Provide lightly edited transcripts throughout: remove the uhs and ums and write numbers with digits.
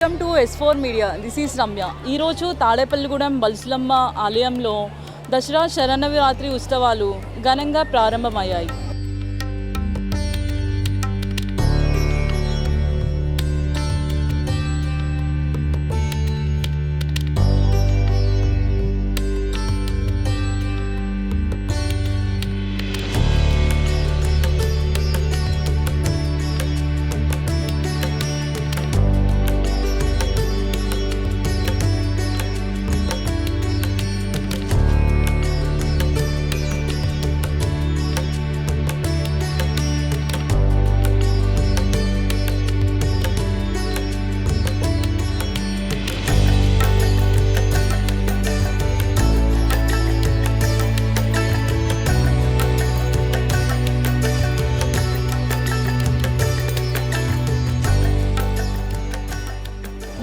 Welcome to S4 media. This is Ramya. ఈరోజు తాడేపల్లిగూడెం బల్సులమ్మ ఆలయంలో దసరా శరన్నవరాత్రి ఉత్సవాలు ఘనంగా ప్రారంభమయ్యాయి.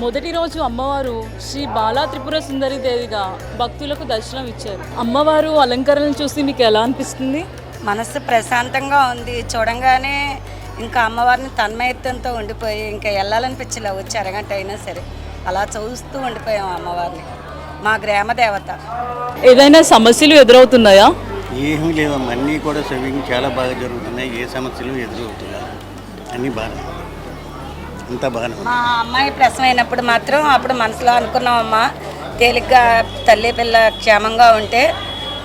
మొదటి రోజు అమ్మవారు శ్రీ బాలా త్రిపుర సుందరి దేవిగా భక్తులకు దర్శనం ఇచ్చారు. అమ్మవారు అలంకరణలు చూసి మీకు ఎలా అనిపిస్తుంది? మనసు ప్రశాంతంగా ఉంది. చూడంగానే ఇంకా అమ్మవారిని తన్మయత్వంతో ఉండిపోయి ఇంకా వెళ్ళాలనిపించలే. వచ్చి అరగంట అయినా సరే అలా చూస్తూ ఉండిపోయాం అమ్మవారిని. మా గ్రామ దేవత. ఏదైనా సమస్యలు ఎదురవుతున్నాయా? ఏమీ లేవమ్మా, అన్నీ కూడా సవ్యంగా చాలా బాగా జరుగుతున్నాయి. ఏ సమస్యలు ఎదురవుతున్నాయి, అన్నీ బాగా అంతా బాగా. మా అమ్మాయి ప్రసవం అయినప్పుడు మాత్రం అప్పుడు మనసులో అనుకున్నామమ్మా, తేలిగ్గా తల్లి పిల్ల క్షేమంగా ఉంటే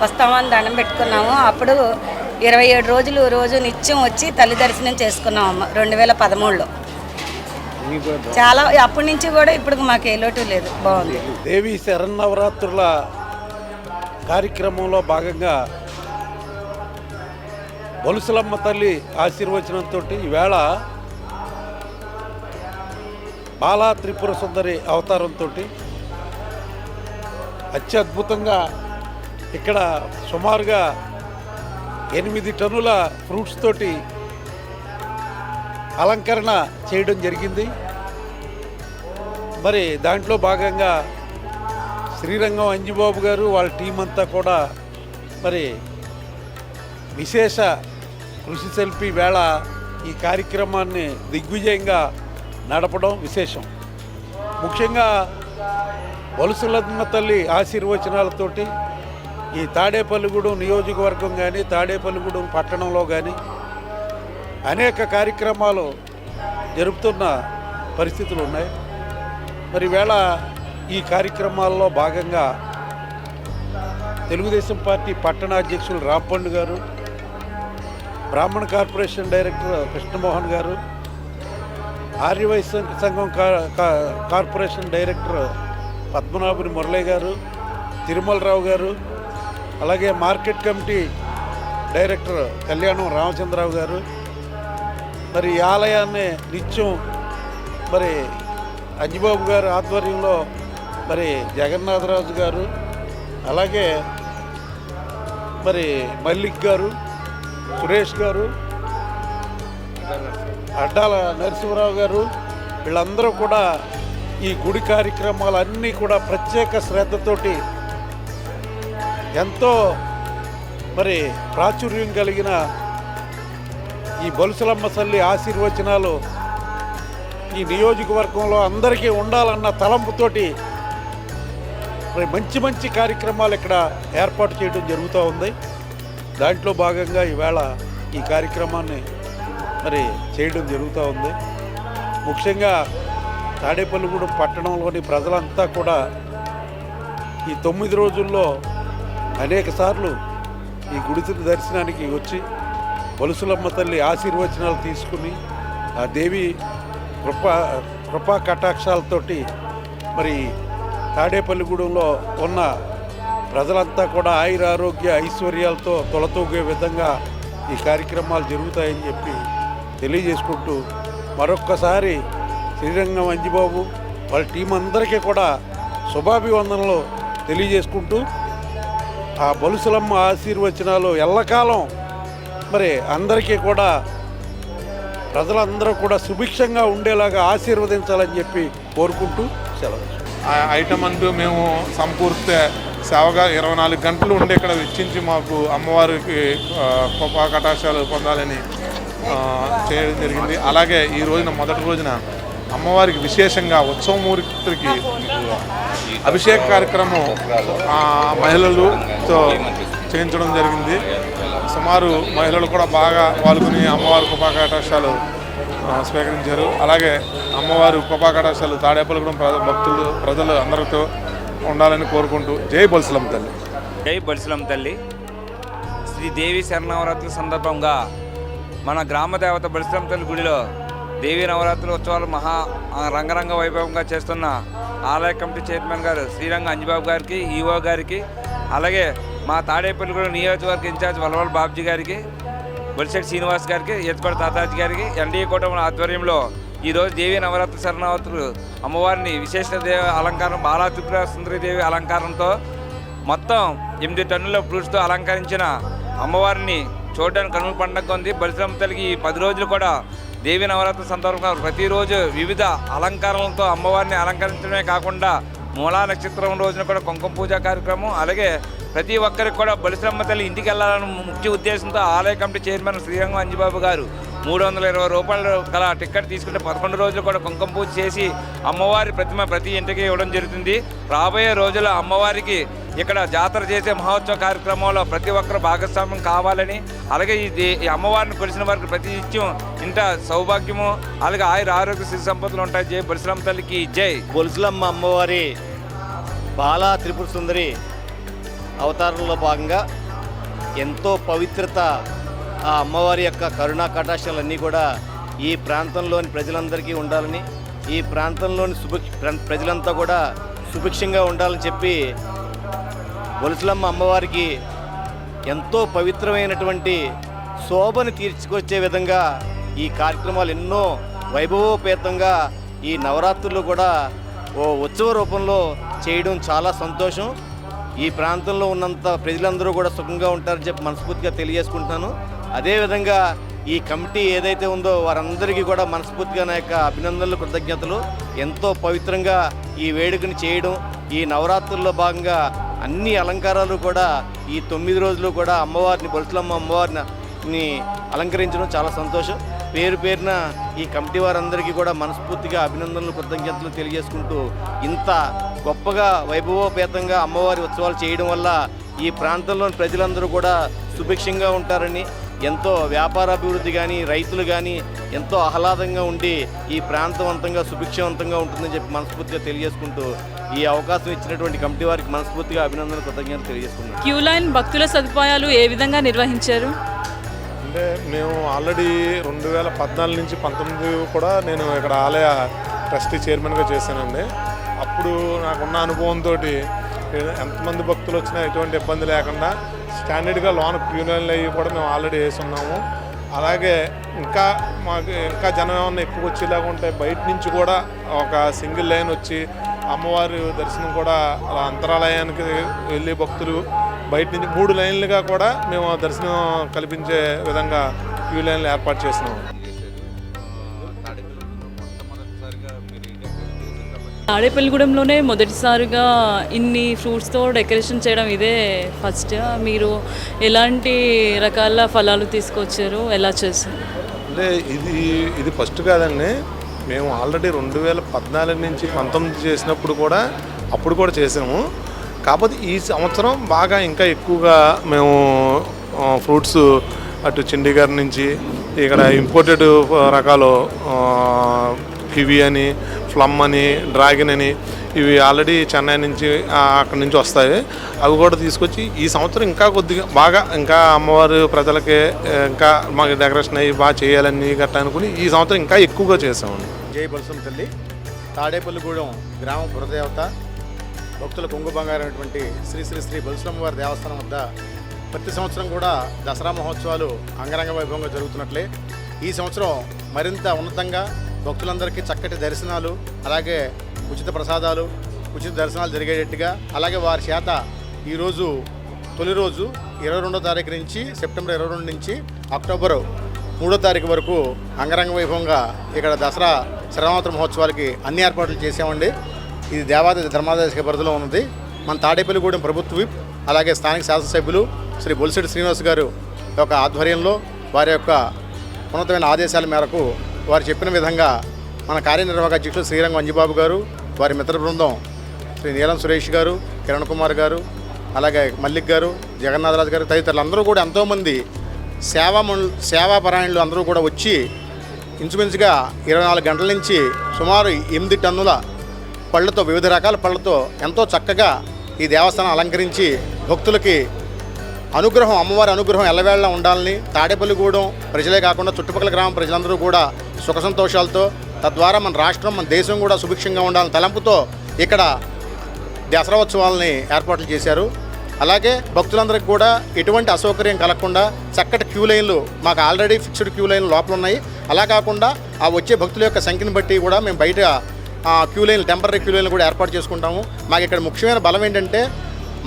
వస్తామని దండం పెట్టుకున్నాము. అప్పుడు 27 రోజులు రోజు నిత్యం వచ్చి తల్లి దర్శనం చేసుకున్నామమ్మ 2013లో. చాలా అప్పటి నుంచి కూడా ఇప్పుడు మాకు ఏ లోటు లేదు, బాగుంది. దేవి శరన్నవరాత్రుల కార్యక్రమంలో భాగంగా బొలుసులమ్మ తల్లి ఆశీర్వచనంతో ఈవేళ బాలా త్రిపుర సుందరి అవతారంతో అత్యద్భుతంగా ఇక్కడ సుమారుగా 8 టన్నుల ఫ్రూట్స్ తోటి అలంకరణ చేయడం జరిగింది. మరి దాంట్లో భాగంగా శ్రీరంగం అంజిబాబు గారు వాళ్ళ టీం అంతా కూడా మరి విశేష కృషి సెల్పి వేళ ఈ కార్యక్రమాన్ని దిగ్విజయంగా నడపడం విశేషం. ముఖ్యంగా బొలుసులమ్మ తల్లి ఆశీర్వచనాలతోటి ఈ తాడేపల్లిగూడెం నియోజకవర్గం కానీ తాడేపల్లిగూడెం పట్టణంలో కానీ అనేక కార్యక్రమాలు జరుపుతున్న పరిస్థితులు ఉన్నాయి. మరి వేళ ఈ కార్యక్రమాల్లో భాగంగా తెలుగుదేశం పార్టీ పట్టణ అధ్యక్షులు రాంపండు గారు, బ్రాహ్మణ కార్పొరేషన్ డైరెక్టర్ కృష్ణమోహన్ గారు, ఆర్యవైశ్య సంఘం కార్పొరేషన్ డైరెక్టర్ పద్మనాభుని మురళి గారు, తిరుమలరావు గారు, అలాగే మార్కెట్ కమిటీ డైరెక్టర్ కళ్యాణం రామచంద్రరావు గారు, మరి ఈ ఆలయాన్ని నిత్యం మరి అంజిబాబు గారు ఆధ్వర్యంలో మరి జగన్నాథరాజు గారు, అలాగే మరి మల్లిక్ గారు, సురేష్ గారు, అడ్డాల నరసింహరావు గారు, వీళ్ళందరూ కూడా ఈ గుడి కార్యక్రమాలన్నీ కూడా ప్రత్యేక శ్రద్ధతోటి ఎంతో మరి ప్రాచుర్యం కలిగిన ఈ బొలుసులమ్మ తల్లి ఆశీర్వచనాలు ఈ నియోజకవర్గంలో అందరికీ ఉండాలన్న తలంపుతోటి మరి మంచి మంచి కార్యక్రమాలు ఇక్కడ ఏర్పాటు చేయడం జరుగుతూ ఉంది. దాంట్లో భాగంగా ఈవేళ ఈ కార్యక్రమాన్ని మరి చేయడం జరుగుతూ ఉంది. ముఖ్యంగా తాడేపల్లిగూడెం పట్టణంలోని ప్రజలంతా కూడా ఈ 9 రోజుల్లో అనేక సార్లు ఈ గుడి దర్శనానికి వచ్చి బొలుసులమ్మ తల్లి ఆశీర్వచనాలు తీసుకుని ఆ దేవి కృపా కటాక్షాలతోటి మరి తాడేపల్లిగూడెంలో ఉన్న ప్రజలంతా కూడా ఆయుర ఆరోగ్య ఐశ్వర్యాలతో తొలతూగే విధంగా ఈ కార్యక్రమాలు జరుగుతాయని చెప్పి తెలియజేసుకుంటూ మరొక్కసారి శ్రీరంగం అంజిబాబు వాళ్ళ టీం అందరికీ కూడా శుభాభివందనలు తెలియజేసుకుంటూ ఆ బొలుసులమ్మ ఆశీర్వచనాలు ఎల్లకాలం మరి అందరికీ కూడా ప్రజలందరూ కూడా సుభిక్షంగా ఉండేలాగా ఆశీర్వదించాలని చెప్పి కోరుకుంటూ సెలవు. ఐటమ్ అంటూ మేము సమకూర్తే సేవగా 24 గంటలు ఉండి ఇక్కడ వెచ్చించి మాకు అమ్మవారికి కృపా కటాక్షాలు పొందాలని చేయడం జరిగింది. అలాగే ఈ రోజున మొదటి రోజున అమ్మవారికి విశేషంగా ఉత్సవమూర్తికి అభిషేక కార్యక్రమం మహిళలతో చేయించడం జరిగింది. సుమారు మహిళలు కూడా బాగా పాల్గొని అమ్మవారి కృపాకటాక్షాలు స్వీకరించారు. అలాగే అమ్మవారి కృపాకటాక్షాలు తాడేపల్లిగూడెం ప్రజలు అందరితో ఉండాలని కోరుకుంటూ జై బొల్సలమ్మ తల్లి. జై బొల్సలమ్మ తల్లి. శ్రీ దేవి శరణవరాత్రుల సందర్భంగా మన గ్రామ దేవత బొల్సలమ్మ తల్లి గుడిలో దేవీ నవరాత్రుల ఉత్సవాలు రంగరంగ వైభవంగా చేస్తున్న ఆలయ కమిటీ చైర్మన్ గారు శ్రీరంగ అంజిబాబు గారికి, ఈఓ గారికి, అలాగే మా తాడేపల్లిగూడెం నియోజకవర్గ ఇన్ఛార్జ్ వలవల బాబ్జీ గారికి, బొలిశెట్టి శ్రీనివాస్ గారికి, ఎత్తుపడి తాతాజీ గారికి, ఎన్డీఏ కూటమి ఆధ్వర్యంలో ఈరోజు దేవీ నవరాత్రి శరణవరాత్రులు అమ్మవారిని విశేష అలంకారం బాలా త్రిపుర సుందరీదేవి అలంకారంతో మొత్తం 8 టన్నుల ఫ్రూట్స్తో అలంకరించిన అమ్మవారిని చూడడానికి కనుల పండుగ ఉంది. బొల్సలమ్మ తల్లికి 10 రోజులు కూడా దేవీ నవరాత్రి సందర్భంగా ప్రతిరోజు వివిధ అలంకారాలతో అమ్మవారిని అలంకరించడమే కాకుండా మూలా నక్షత్రం రోజున కూడా కుంకుమ పూజ కార్యక్రమం, అలాగే ప్రతి ఒక్కరికి కూడా బొల్సలమ్మ తల్లి ఇంటికి వెళ్ళాలని ముఖ్య ఉద్దేశంతో ఆలయ కమిటీ చైర్మన్ శ్రీరంగం అంజిబాబు గారు 320 రూపాయలు గల టికెట్ తీసుకుంటే 11 రోజులు కూడా కుంకుమ పూజ చేసి అమ్మవారి ప్రతిమ ప్రతి ఇంటికి ఇవ్వడం జరుగుతుంది. రాబోయే రోజుల్లో అమ్మవారికి ఇక్కడ జాతర చేసే మహోత్సవ కార్యక్రమంలో ప్రతి ఒక్కరు భాగస్వామ్యం కావాలని, అలాగే ఈ అమ్మవారిని కొలిసిన వారికి ప్రతి నిత్యం ఇంత సౌభాగ్యము, అలాగే ఆరోగ్య సిరి సంపదలు ఉంటాయి. జై బొల్సలమ్మ తల్లికి జై. బొల్సలమ్మ అమ్మవారి బాలా త్రిపుర సుందరి అవతారంలో భాగంగా ఎంతో పవిత్రత, ఆ అమ్మవారి యొక్క కరుణా కటాక్షాలన్నీ కూడా ఈ ప్రాంతంలోని ప్రజలందరికీ ఉండాలని, ఈ ప్రాంతంలోని ప్రజలంతా కూడా సుభిక్షంగా ఉండాలని చెప్పి బొల్సలమ్మ అమ్మవారికి ఎంతో పవిత్రమైనటువంటి శోభను తీర్చుకొచ్చే విధంగా ఈ కార్యక్రమాలు ఎన్నో వైభవోపేతంగా ఈ నవరాత్రులు కూడా ఓ ఉత్సవ రూపంలో చేయడం చాలా సంతోషం. ఈ ప్రాంతంలో ఉన్నంత ప్రజలందరూ కూడా సుఖంగా ఉంటారని చెప్పి మనస్ఫూర్తిగా తెలియజేసుకుంటున్నాను. అదేవిధంగా ఈ కమిటీ ఏదైతే ఉందో వారందరికీ కూడా మనస్ఫూర్తిగా నా యొక్క అభినందనలు, కృతజ్ఞతలు. ఎంతో పవిత్రంగా ఈ వేడుకని చేయడం, ఈ నవరాత్రుల్లో భాగంగా అన్ని అలంకారాలు కూడా ఈ 9 రోజులు కూడా అమ్మవారిని, బొల్సలమ్మ అమ్మవారిని అలంకరించడం చాలా సంతోషం. పేరు పేరున ఈ కమిటీ వారందరికీ కూడా మనస్ఫూర్తిగా అభినందనలు, కృతజ్ఞతలు తెలియజేసుకుంటూ, ఇంత గొప్పగా వైభవోపేతంగా అమ్మవారి ఉత్సవాలు చేయడం వల్ల ఈ ప్రాంతంలోని ప్రజలందరూ కూడా సుభిక్షంగా ఉంటారని, ఎంతో వ్యాపారాభివృద్ధి కానీ, రైతులు కానీ ఎంతో ఆహ్లాదంగా ఉండి ఈ ప్రాంతవంతంగా సుభిక్షవంతంగా ఉంటుందని చెప్పి మనస్ఫూర్తిగా తెలియజేసుకుంటూ, ఈ అవకాశం ఇచ్చినటువంటి కమిటీ వారికి మనస్ఫూర్తిగా అభినందనలు, కృతజ్ఞతలు తెలియజేసుకుంటున్నాను. క్యూ లైన్ భక్తుల సదుపాయాలు ఏ విధంగా నిర్వహించారు? అంటే మేము ఆల్రెడీ 2014 నుంచి 19 కూడా నేను ఇక్కడ ఆలయ ట్రస్టీ చైర్మన్గా చేశానండి. అప్పుడు నాకున్న అనుభవంతో ఎంతమంది భక్తులు వచ్చినా ఎటువంటి ఇబ్బంది లేకుండా స్టాండర్డ్గా లోన క్యూ లైన్లు అవి కూడా మేము ఆల్రెడీ వేసి ఉన్నాము. అలాగే మాకు జనం ఏమన్నా ఎక్కువ వచ్చేలాగా ఉంటాయి. బయట నుంచి కూడా ఒక సింగిల్ లైన్ వచ్చి అమ్మవారి దర్శనం కూడా అలా అంతరాలయానికి వెళ్ళే భక్తులు బయట నుంచి 3 లైన్లుగా కూడా మేము దర్శనం కల్పించే విధంగా క్యూ లైన్లు ఏర్పాటు చేసినాము. తాడేపల్లిగూడెంలోనే మొదటిసారిగా ఇన్ని ఫ్రూట్స్తో డెకరేషన్ చేయడం ఇదే ఫస్ట్. మీరు ఎలాంటి రకాల ఫలాలు తీసుకొచ్చారు, ఎలా చేశారు? అంటే ఇది ఫస్ట్ కాదండి. మేము ఆల్రెడీ 2014 నుంచి 19 చేసినప్పుడు కూడా అప్పుడు కూడా చేసాము. కాకపోతే ఈ సంవత్సరం బాగా ఇంకా ఎక్కువగా మేము ఫ్రూట్స్ అటు చండీగఢ్ నుంచి ఇక్కడ ఇంపోర్టెడ్ రకాలు కివి అని, ప్లమ్ అని, డ్రాగన్ అని ఇవి ఆల్రెడీ చెన్నై నుంచి అక్కడి నుంచి వస్తాయి. అవి కూడా తీసుకొచ్చి ఈ సంవత్సరం ఇంకా కొద్దిగా బాగా ఇంకా అమ్మవారి ప్రజలకి ఇంకా మాకు డెకరేషన్ అయ్యి బాగా చేయాలని గట్టా అనుకుని ఈ సంవత్సరం ఇంకా ఎక్కువగా చేసామండి. జై బొల్సలమ్మ తల్లి. తాడేపల్లిగూడెం గ్రామ పురదేవత, భక్తుల కొంగు బంగారైనటువంటి శ్రీ శ్రీ శ్రీ బొల్సలమ్మ వారి దేవస్థానం వద్ద ప్రతి సంవత్సరం కూడా దసరా మహోత్సవాలు అంగరంగ వైభవంగా జరుగుతున్నట్లే ఈ సంవత్సరం మరింత ఉన్నతంగా భక్తులందరికీ చక్కటి దర్శనాలు, అలాగే ఉచిత ప్రసాదాలు, ఉచిత దర్శనాలు జరిగేటట్టుగా, అలాగే వారి చేత ఈరోజు తొలి రోజు 22వ తారీఖు నుంచి సెప్టెంబర్ 22 నుంచి అక్టోబర్ 3వ తారీఖు వరకు అంగరంగ వైభవంగా ఇక్కడ దసరా శరన్నవరాత్రి మహోత్సవాలకి అన్ని ఏర్పాట్లు చేసామండి. ఇది దేవాదాయ ధర్మాదాయ పరిధిలో ఉన్నది. మన తాడేపల్లిగూడెం ప్రభుత్వ విప్, అలాగే స్థానిక శాసనసభ్యులు శ్రీ బొలిశెట్టి శ్రీనివాస్ గారు యొక్క ఆధ్వర్యంలో వారి యొక్క ఉన్నతమైన ఆదేశాల మేరకు వారు చెప్పిన విధంగా మన కార్యనిర్వాహక అధ్యక్షులు శ్రీరంగం అంజిబాబు గారు, వారి మిత్ర బృందం శ్రీ నీలం సురేష్ గారు, కిరణ్ కుమార్ గారు, అలాగే మల్లిక్ గారు, జగన్నాథరాజు గారు తదితరులు అందరూ కూడా ఎంతోమంది సేవాపరాయణులు అందరూ కూడా వచ్చి ఇంచుమించుగా 24 గంటల నుంచి సుమారు 8 టన్నుల పళ్ళతో, వివిధ రకాల పళ్ళతో ఎంతో చక్కగా ఈ దేవస్థానం అలంకరించి భక్తులకి అనుగ్రహం, అమ్మవారి అనుగ్రహం ఎల్లవేళలా ఉండాలని, తాడేపల్లిగూడెం ప్రజలే కాకుండా చుట్టుపక్కల గ్రామ ప్రజలందరూ కూడా సుఖ సంతోషాలతో, తద్వారా మన రాష్ట్రం, మన దేశం కూడా సుభిక్షంగా ఉండాలని తలంపుతో ఇక్కడ దసరా ఉత్సవాలని ఏర్పాట్లు చేశారు. అలాగే భక్తులందరికీ కూడా ఎటువంటి అసౌకర్యం కలగకుండా చక్కటి క్యూ లైన్లు, మాకు ఆల్రెడీ ఫిక్స్డ్ క్యూ లైన్లు లోపల ఉన్నాయి. అలా కాకుండా ఆ వచ్చే భక్తుల యొక్క సంఖ్యను బట్టి కూడా మేము బయట క్యూ లైన్లు, టెంపరీ క్యూ లైన్లు కూడా ఏర్పాటు చేసుకుంటాము. మాకు ఇక్కడ ముఖ్యమైన బలం ఏంటంటే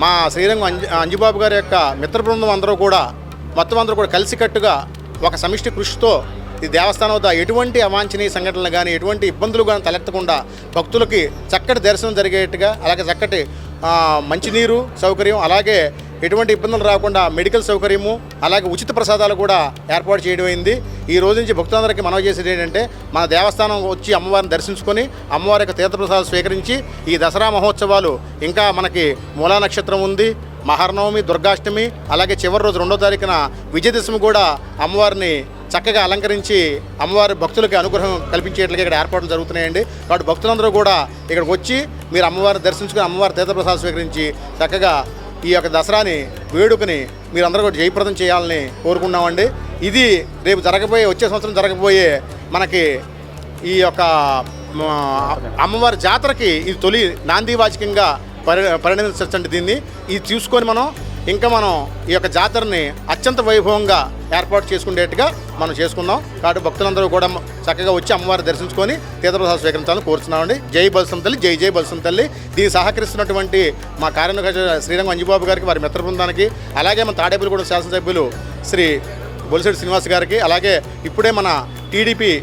మా శ్రీరంగం అంజిబాబు గారి యొక్క మిత్ర బృందం అందరూ కూడా మొత్తం అందరూ కూడా కలిసికట్టుగా ఒక సమిష్టి కృషితో ఈ దేవస్థానం వద్ద ఎటువంటి అవాంఛనీయ సంఘటనలు కానీ, ఎటువంటి ఇబ్బందులు కానీ తలెత్తకుండా భక్తులకి చక్కటి దర్శనం జరిగేట్టుగా, అలాగే చక్కటి మంచినీరు సౌకర్యం, అలాగే ఎటువంటి ఇబ్బందులు రాకుండా మెడికల్ సౌకర్యము, అలాగే ఉచిత ప్రసాదాలు కూడా ఏర్పాటు చేయడం అయింది. ఈ రోజు నుంచి భక్తులందరికీ మనవి చేసేది ఏంటంటే మన దేవస్థానం వచ్చి అమ్మవారిని దర్శించుకొని అమ్మవారి యొక్క తీర్థప్రసాదాలు స్వీకరించి ఈ దసరా మహోత్సవాలు ఇంకా మనకి మూలా నక్షత్రం ఉంది, మహర్నవమి, దుర్గాష్టమి, అలాగే చివరి రోజు 2వ తారీఖున విజయదశమి కూడా అమ్మవారిని చక్కగా అలంకరించి అమ్మవారి భక్తులకి అనుగ్రహం కల్పించేట్లుగా ఇక్కడ ఏర్పాట్లు జరుగుతున్నాయండి. కాబట్టి భక్తులందరూ కూడా ఇక్కడికి వచ్చి మీరు అమ్మవారిని దర్శించుకుని అమ్మవారి తీర్థప్రసాదం స్వీకరించి చక్కగా ఈ యొక్క దసరాని వేడుకని మీరందరూ కూడా జయప్రదం చేయాలని కోరుకున్నామండి. ఇది రేపు వచ్చే సంవత్సరం జరగబోయే మనకి ఈ యొక్క అమ్మవారి జాతరకి ఇది తొలి నాందివాచకంగా పరిణమించండి. దీన్ని ఇది చూసుకొని మనం ఈ యొక్క జాతరని అత్యంత వైభవంగా ఏర్పాటు చేసుకునేట్టుగా మనం చేసుకుందాం. కాబట్టి భక్తులందరూ కూడా చక్కగా వచ్చి అమ్మవారిని దర్శించుకొని తీర్థప్రసాదాలు స్వీకరించాలని కోరుతున్నామండి. జై బల్సం తల్లి, జై జై బల్సం తల్లి. దీన్ని సహకరిస్తున్నటువంటి మా కార్యనిర్వాహక శ్రీరంగం అంజిబాబు గారికి, వారి మిత్ర బృందానికి, అలాగే మన తాడేపల్లిగూడెం శాసనసభ్యులు శ్రీ బొలిశెట్టి శ్రీనివాస్ గారికి, అలాగే ఇప్పుడే మన టీడీపీ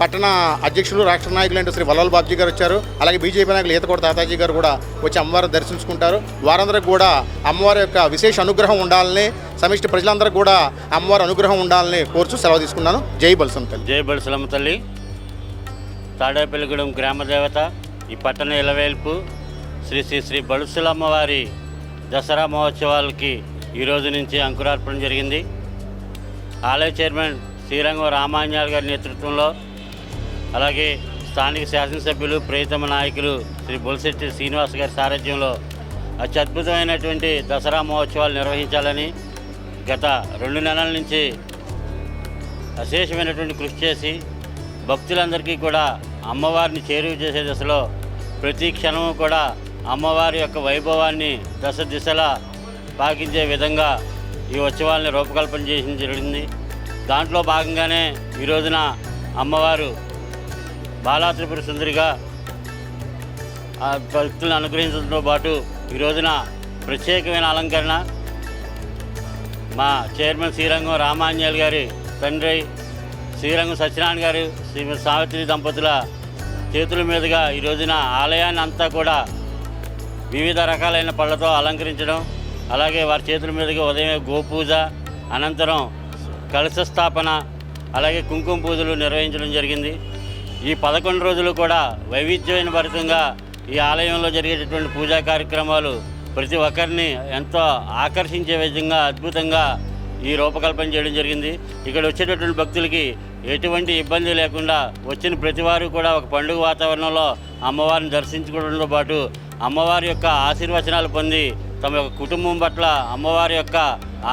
పట్టణ అధ్యక్షులు, రాష్ట్ర నాయకులు అంటే శ్రీ వల్లల్ బాబ్జీ గారు వచ్చారు. అలాగే బీజేపీ నాయకులు ఈతకోట తాతాజీ గారు కూడా వచ్చి అమ్మవారిని దర్శించుకుంటారు. వారందరికీ కూడా అమ్మవారి యొక్క విశేష అనుగ్రహం ఉండాలని, సమిష్టి ప్రజలందరికీ కూడా అమ్మవారి అనుగ్రహం ఉండాలని కోరుచు సెలవు తీసుకున్నాను. జై బల్సం తల్లి. జై బల్సలమ్మ తల్లి. తాడేపల్లిగూడెం గ్రామ దేవత, ఈ పట్టణ ఇలవేల్పు శ్రీ శ్రీ శ్రీ బలుసులమ్మవారి దసరా మహోత్సవాలకి ఈరోజు నుంచి అంకురార్పణ జరిగింది. ఆలయ చైర్మన్ శ్రీరంగం రామాంజాల్ గారి నేతృత్వంలో, అలాగే స్థానిక శాసనసభ్యులు, ప్రియతమ నాయకులు శ్రీ బొలిశెట్టి శ్రీనివాస్ గారి సారథ్యంలో అత్యద్భుతమైనటువంటి దసరా మహోత్సవాలు నిర్వహించాలని గత 2 నెలల నుంచి అశేషమైనటువంటి కృషి చేసి భక్తులందరికీ కూడా అమ్మవారిని చేరువ చేసే దశలో ప్రతి క్షణము కూడా అమ్మవారి యొక్క వైభవాన్ని దశ దిశలా పాకించే విధంగా ఈ ఉత్సవాలని రూపకల్పన చేసిన జరిగింది. దాంట్లో భాగంగానే ఈ రోజున అమ్మవారు బాలా త్రిపుర సుందరిగా భక్తులను అనుగ్రహించడంతో పాటు ఈ రోజున ప్రత్యేకమైన అలంకరణ మా చైర్మన్ శ్రీరంగం రామాంజల్ గారి తండ్రి శ్రీరంగం సత్యనారాయణ గారు, శ్రీమతి సావిత్రి దంపతుల చేతుల మీదుగా ఈ రోజున ఆలయాన్ని అంతా కూడా వివిధ రకాలైన పళ్ళతో అలంకరించడం, అలాగే వారి చేతుల మీదుగా ఉదయం గోపూజ, అనంతరం కలశ స్థాపన, అలాగే కుంకుమ పూజలు నిర్వహించడం జరిగింది. ఈ 11 రోజులు కూడా వైవిధ్యమైన భరితంగా ఈ ఆలయంలో జరిగేటటువంటి పూజా కార్యక్రమాలు ప్రతి ఒక్కరిని ఎంతో ఆకర్షించే విధంగా అద్భుతంగా ఈ రూపకల్పన చేయడం జరిగింది. ఇక్కడ వచ్చేటటువంటి భక్తులకి ఎటువంటి ఇబ్బంది లేకుండా వచ్చిన ప్రతి వారు కూడా ఒక పండుగ వాతావరణంలో అమ్మవారిని దర్శించుకోవడంతో పాటు అమ్మవారి యొక్క ఆశీర్వచనాలు పొంది తమ యొక్క కుటుంబం పట్ల అమ్మవారి యొక్క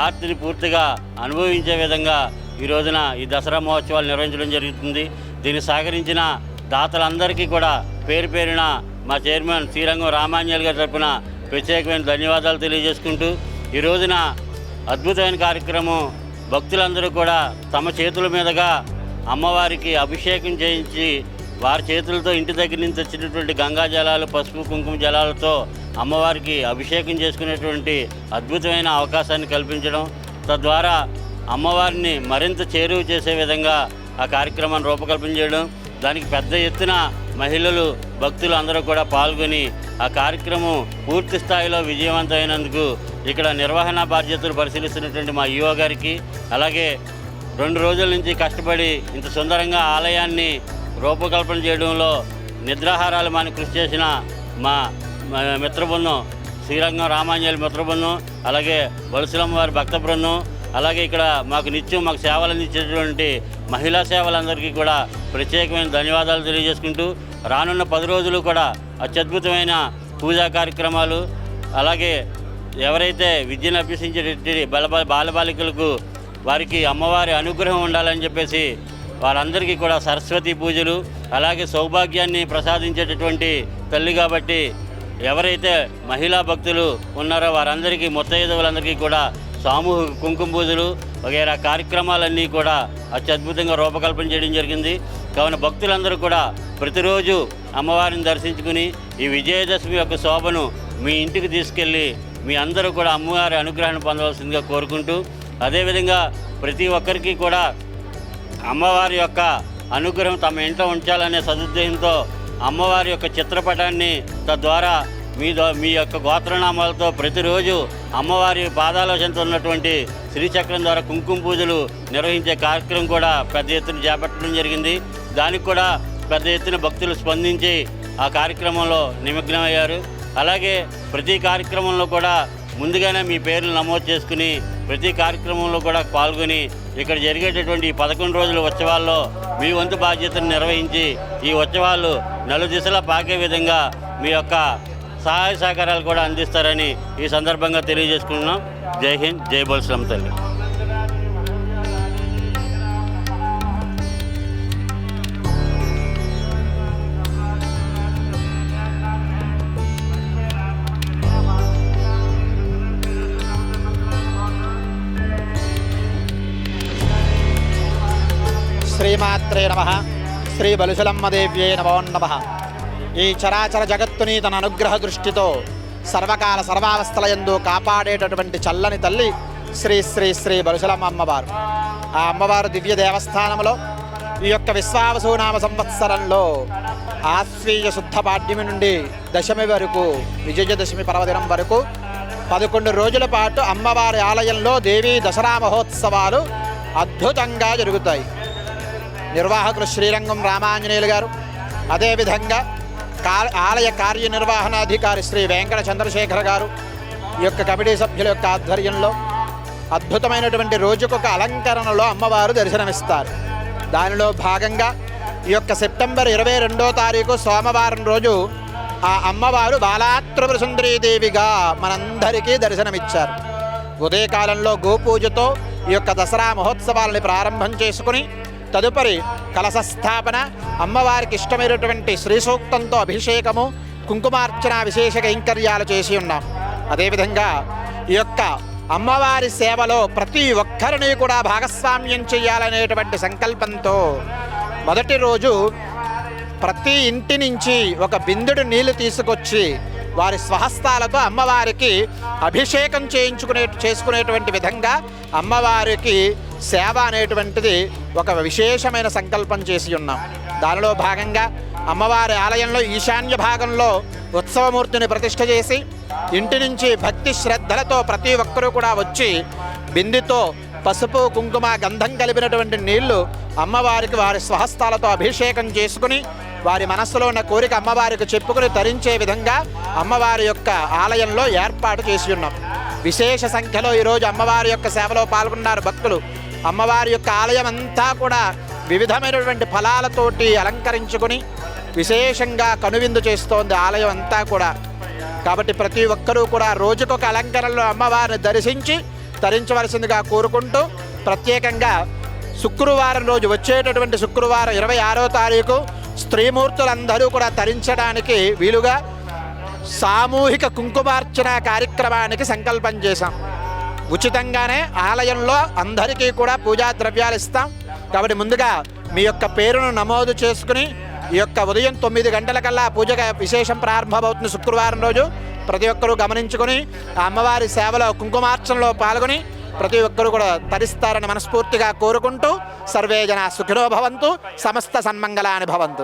ఆర్తిని పూర్తిగా అనుభవించే విధంగా ఈ రోజున ఈ దసరా మహోత్సవాలు నిర్వహించడం జరుగుతుంది. దీన్ని సహకరించిన దాతలందరికీ కూడా పేరు పేరున మా చైర్మన్ శ్రీరంగం రామాంజల్ గారి తరపున ప్రత్యేకమైన ధన్యవాదాలు తెలియజేసుకుంటూ ఈ రోజున అద్భుతమైన కార్యక్రమం భక్తులందరూ కూడా తమ చేతుల మీదుగా అమ్మవారికి అభిషేకం చేయించి వారి చేతులతో ఇంటి దగ్గర నుంచి వచ్చినటువంటి గంగా జలాలు, పసుపు కుంకుమ జలాలతో అమ్మవారికి అభిషేకం చేసుకునేటువంటి అద్భుతమైన అవకాశాన్ని కల్పించడం, తద్వారా అమ్మవారిని మరింత చేరువ చేసే విధంగా ఆ కార్యక్రమాన్ని రూపకల్పన చేయడం, దానికి పెద్ద ఎత్తున మహిళలు, భక్తులు అందరూ కూడా పాల్గొని ఆ కార్యక్రమం పూర్తి స్థాయిలో విజయవంతమైనందుకు ఇక్కడ నిర్వహణ బాధ్యతలు పరిశీలిస్తున్నటువంటి మా ఈఓ గారికి, అలాగే 2 రోజుల నుంచి కష్టపడి ఇంత సుందరంగా ఆలయాన్ని రూపకల్పన చేయడంలో నిద్రాహారాలు మాని కృషి చేసిన మా మిత్ర బృందం, శ్రీరంగం రామాంజలి మిత్ర బృందం, అలాగే బలుసులమ్మ వారి భక్త బృందం, అలాగే ఇక్కడ మాకు సేవలు అందించేటువంటి మహిళా సేవలందరికీ కూడా ప్రత్యేకమైన ధన్యవాదాలు తెలియజేసుకుంటూ, రానున్న 10 రోజులు కూడా అత్యద్భుతమైన పూజా కార్యక్రమాలు, అలాగే ఎవరైతే విద్యను అభ్యసించేటటువంటి బాలబాలికలకు వారికి అమ్మవారి అనుగ్రహం ఉండాలని చెప్పేసి వారందరికీ కూడా సరస్వతి పూజలు, అలాగే సౌభాగ్యాన్ని ప్రసాదించేటటువంటి తల్లి కాబట్టి ఎవరైతే మహిళా భక్తులు ఉన్నారో వారందరికీ ముత్తైదువులందరికీ కూడా సామూహిక కుంకుమ పూజలు వగైరా కార్యక్రమాలన్నీ కూడా అత్యద్భుతంగా రూపకల్పన చేయడం జరిగింది. కావున భక్తులందరూ కూడా ప్రతిరోజు అమ్మవారిని దర్శించుకుని ఈ విజయదశమి యొక్క శోభను మీ ఇంటికి తీసుకెళ్ళి మీ అందరూ కూడా అమ్మవారి అనుగ్రహాన్ని పొందవలసిందిగా కోరుకుంటూ, అదేవిధంగా ప్రతి ఒక్కరికి కూడా అమ్మవారి యొక్క అనుగ్రహం తమ ఇంట్లో ఉంచాలనే సదుద్దేశంతో అమ్మవారి యొక్క చిత్రపటాన్ని తద్వారా మీ యొక్క గోత్రనామాలతో ప్రతిరోజు అమ్మవారి పాదాల చెంత ఉన్నటువంటి శ్రీచక్రం ద్వారా కుంకుమ పూజలు నిర్వహించే కార్యక్రమం కూడా పెద్ద ఎత్తున చేపట్టడం జరిగింది. దానికి కూడా పెద్ద ఎత్తున భక్తులు స్పందించి ఆ కార్యక్రమంలో నిమగ్నమయ్యారు. అలాగే ప్రతి కార్యక్రమంలో కూడా ముందుగానే మీ పేర్లు నమోదు చేసుకుని ప్రతి కార్యక్రమంలో కూడా పాల్గొని ఇక్కడ జరిగేటటువంటి 11 రోజుల ఉత్సవాల్లో మీ వంతు బాధ్యతను నిర్వహించి ఈ ఉత్సవాలు నలుదిశలా పాకే విధంగా మీ యొక్క సహాయ సహకారాలు కూడా అందిస్తారని ఈ సందర్భంగా తెలియజేసుకుంటున్నాం. జై హింద్, జై బలుసులమ్మ తల్లి. శ్రీమాత్రే నమః. శ్రీ బలుసులమ్మదేవ్యే నమో నమః. ఈ చరాచర జగత్తుని తన అనుగ్రహ దృష్టితో సర్వకాల సర్వావస్థలయందు కాపాడేటటువంటి చల్లని తల్లి శ్రీ శ్రీ శ్రీ బలుసులమ్మ అమ్మవారు. ఆ అమ్మవారు దివ్య దేవస్థానంలో ఈ యొక్క విశ్వావసునామ సంవత్సరంలో ఆశ్వీయ శుద్ధ పాడ్యమి నుండి దశమి వరకు, విజయదశమి పర్వదినం వరకు 11 రోజుల పాటు అమ్మవారి ఆలయంలో దేవీ దసరా మహోత్సవాలు అద్భుతంగా జరుగుతాయి. నిర్వాహకులు శ్రీరంగం రామాంజనేయులు గారు, అదేవిధంగా ఆలయ కార్యనిర్వహణాధికారి శ్రీ వెంకట చంద్రశేఖర్ గారు, ఈ యొక్క కమిటీ సభ్యుల యొక్క ఆధ్వర్యంలో అద్భుతమైనటువంటి రోజుకొక అలంకరణలో అమ్మవారు దర్శనమిస్తారు. దానిలో భాగంగా ఈ యొక్క సెప్టెంబర్ 22వ తారీఖు సోమవారం రోజు ఆ అమ్మవారు బాలాత్రిపుర సుందరీదేవిగా మనందరికీ దర్శనమిచ్చారు. ఉదయకాలంలో గోపూజతో ఈ యొక్క దసరా మహోత్సవాలని ప్రారంభం చేసుకుని తదుపరి కలశ స్థాపన, అమ్మవారికి ఇష్టమైనటువంటి శ్రీ సూక్తంతో అభిషేకము, కుంకుమార్చన విశేష కైంకర్యాలు చేసి ఉన్నాం. అదేవిధంగా ఈ యొక్క అమ్మవారి సేవలో ప్రతి ఒక్కరిని కూడా భాగస్వామ్యం చేయాలనేటువంటి సంకల్పంతో మొదటి రోజు ప్రతి ఇంటి నుంచి ఒక బిందెడు నీళ్లు తీసుకొచ్చి వారి స్వహస్తాలతో అమ్మవారికి అభిషేకం చేసుకునేటువంటి విధంగా అమ్మవారికి సేవ అనేటువంటిది ఒక విశేషమైన సంకల్పం చేసి ఉన్నాం. దానిలో భాగంగా అమ్మవారి ఆలయంలో ఈశాన్య భాగంలో ఉత్సవమూర్తిని ప్రతిష్ఠ చేసి ఇంటి నుంచి భక్తి శ్రద్ధలతో ప్రతి ఒక్కరూ కూడా వచ్చి బిందెతో పసుపు, కుంకుమ, గంధం కలిపినటువంటి నీళ్లు అమ్మవారికి వారి స్వహస్తాలతో అభిషేకం చేసుకుని వారి మనస్సులో ఉన్న కోరిక అమ్మవారికి చెప్పుకుని తరించే విధంగా అమ్మవారి యొక్క ఆలయంలో ఏర్పాటు చేసి ఉన్నాం. విశేష సంఖ్యలో ఈరోజు అమ్మవారి యొక్క సేవలో పాల్గొన్నారు భక్తులు. అమ్మవారి యొక్క ఆలయం అంతా కూడా వివిధమైనటువంటి ఫలాలతోటి అలంకరించుకుని విశేషంగా కనువిందు చేస్తోంది ఆలయం అంతా కూడా. కాబట్టి ప్రతి ఒక్కరూ కూడా రోజుకొక అలంకరణలో అమ్మవారిని దర్శించి తరించవలసిందిగా కోరుకుంటూ, ప్రత్యేకంగా శుక్రవారం రోజు వచ్చేటటువంటి శుక్రవారం 26వ తారీఖు స్త్రీమూర్తులందరూ కూడా తరించడానికి వీలుగా సామూహిక కుంకుమార్చన కార్యక్రమానికి సంకల్పం చేశాం. ఉచితంగానే ఆలయంలో అందరికీ కూడా పూజా ద్రవ్యాలు ఇస్తాం. కాబట్టి ముందుగా మీ యొక్క పేరును నమోదు చేసుకుని ఈ యొక్క ఉదయం 9 గంటలకల్లా పూజగా విశేషం ప్రారంభమవుతుంది. శుక్రవారం రోజు ప్రతి ఒక్కరూ గమనించుకొని ఆ అమ్మవారి సేవలో కుంకుమార్చనలో పాల్గొని ప్రతి ఒక్కరూ కూడా తరిస్తారని మనస్ఫూర్తిగా కోరుకుంటూ, సర్వే జనా సుఖినో భవంతు, సమస్త సన్మంగళాని భవంతు.